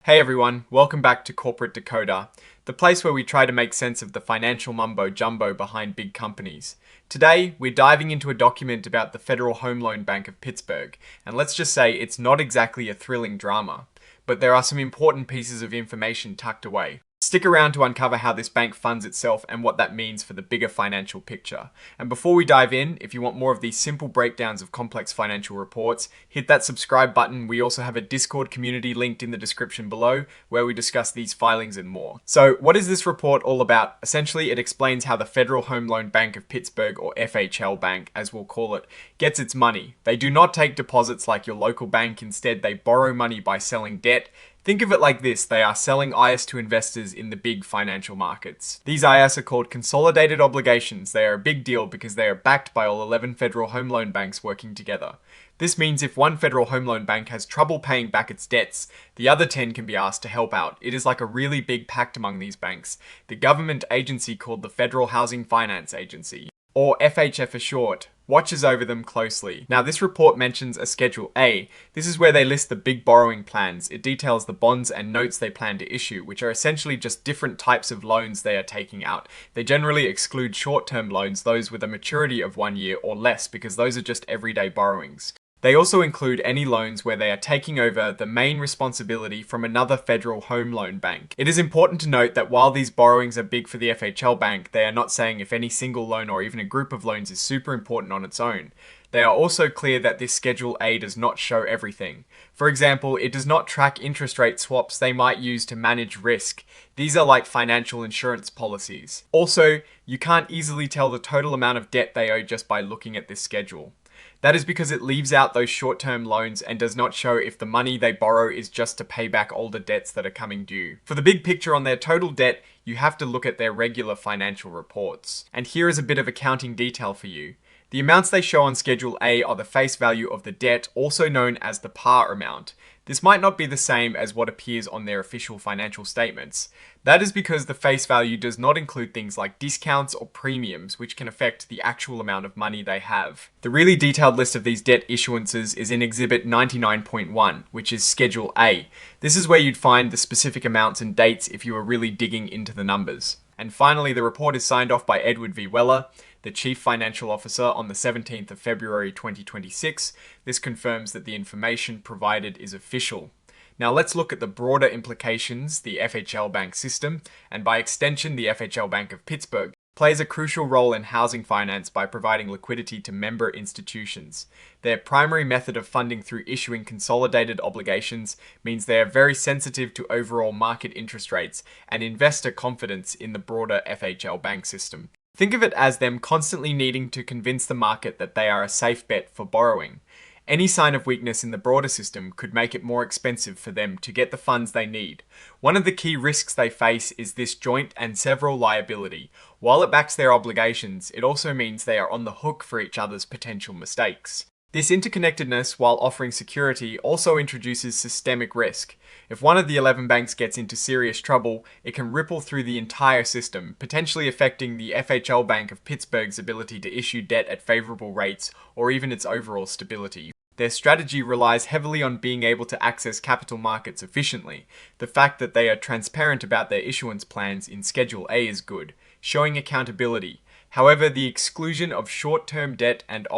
Hey everyone, welcome back to Corporate Decoder, the place where we try to make sense of the financial mumbo jumbo behind big companies. Today, we're diving into a document about the Federal Home Loan Bank of Pittsburgh, and let's just say it's not exactly a thrilling drama, but there are some important pieces of information tucked away. Stick around to uncover how this bank funds itself and what that means for the bigger financial picture. And before we dive in, if you want more of these simple breakdowns of complex financial reports, hit that subscribe button. We also have a Discord community linked in the description below where we discuss these filings and more. So what is this report all about? Essentially, it explains how the Federal Home Loan Bank of Pittsburgh, or FHLBank as we'll call it, gets its money. They do not take deposits like your local bank. Instead, they borrow money by selling debt. Think of it like this, they are selling IS to investors in the big financial markets. These IS are called consolidated obligations. They are a big deal because they are backed by all 11 federal home loan banks working together. This means if one federal home loan bank has trouble paying back its debts, the other 10 can be asked to help out. It is like a really big pact among these banks. The government agency called the Federal Housing Finance Agency, or FHF for short, watches over them closely. Now this report mentions a Schedule A. This is where they list the big borrowing plans. It details the bonds and notes they plan to issue, which are essentially just different types of loans they are taking out. They generally exclude short-term loans, those with a maturity of 1 year or less, because those are just everyday borrowings. They also include any loans where they are taking over the main responsibility from another federal home loan bank. It is important to note that while these borrowings are big for the FHL Bank, they are not saying if any single loan or even a group of loans is super important on its own. They are also clear that this Schedule A does not show everything. For example, it does not track interest rate swaps they might use to manage risk. These are like financial insurance policies. Also, you can't easily tell the total amount of debt they owe just by looking at this schedule. That is because it leaves out those short-term loans and does not show if the money they borrow is just to pay back older debts that are coming due. For the big picture on their total debt, you have to look at their regular financial reports. And here is a bit of accounting detail for you. The amounts they show on Schedule A are the face value of the debt, also known as the par amount. This might not be the same as what appears on their official financial statements. That is because the face value does not include things like discounts or premiums, which can affect the actual amount of money they have. The really detailed list of these debt issuances is in Exhibit 99.1, which is Schedule A. This is where you'd find the specific amounts and dates if you were really digging into the numbers. And finally, the report is signed off by Edward V. Weller, the Chief Financial Officer, on the 17th of February 2026. This confirms that the information provided is official. Now let's look at the broader implications. The FHL Bank system, and by extension the FHL Bank of Pittsburgh, plays a crucial role in housing finance by providing liquidity to member institutions. Their primary method of funding through issuing consolidated obligations means they are very sensitive to overall market interest rates and investor confidence in the broader FHL Bank system. Think of it as them constantly needing to convince the market that they are a safe bet for borrowing. Any sign of weakness in the broader system could make it more expensive for them to get the funds they need. One of the key risks they face is this joint and several liability. While it backs their obligations, it also means they are on the hook for each other's potential mistakes. This interconnectedness, while offering security, also introduces systemic risk. If one of the 11 banks gets into serious trouble, it can ripple through the entire system, potentially affecting the FHL Bank of Pittsburgh's ability to issue debt at favorable rates or even its overall stability. Their strategy relies heavily on being able to access capital markets efficiently. The fact that they are transparent about their issuance plans in Schedule A is good, showing accountability. However, the exclusion of short-term debt and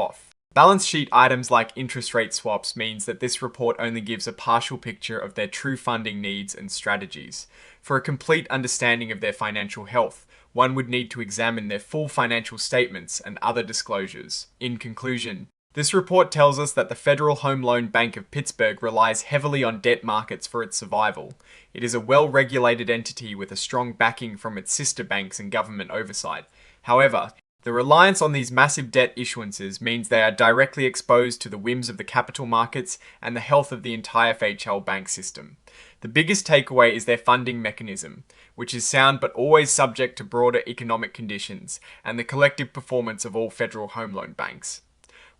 balance sheet items like interest rate swaps means that this report only gives a partial picture of their true funding needs and strategies. For a complete understanding of their financial health, one would need to examine their full financial statements and other disclosures. In conclusion, this report tells us that the Federal Home Loan Bank of Pittsburgh relies heavily on debt markets for its survival. It is a well-regulated entity with a strong backing from its sister banks and government oversight. However, the reliance on these massive debt issuances means they are directly exposed to the whims of the capital markets and the health of the entire FHL bank system. The biggest takeaway is their funding mechanism, which is sound but always subject to broader economic conditions and the collective performance of all federal home loan banks.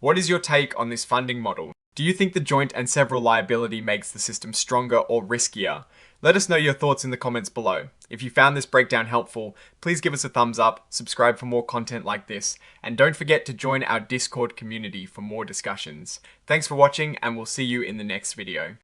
What is your take on this funding model? Do you think the joint and several liability makes the system stronger or riskier? Let us know your thoughts in the comments below. If you found this breakdown helpful, please give us a thumbs up, subscribe for more content like this, and don't forget to join our Discord community for more discussions. Thanks for watching, and we'll see you in the next video.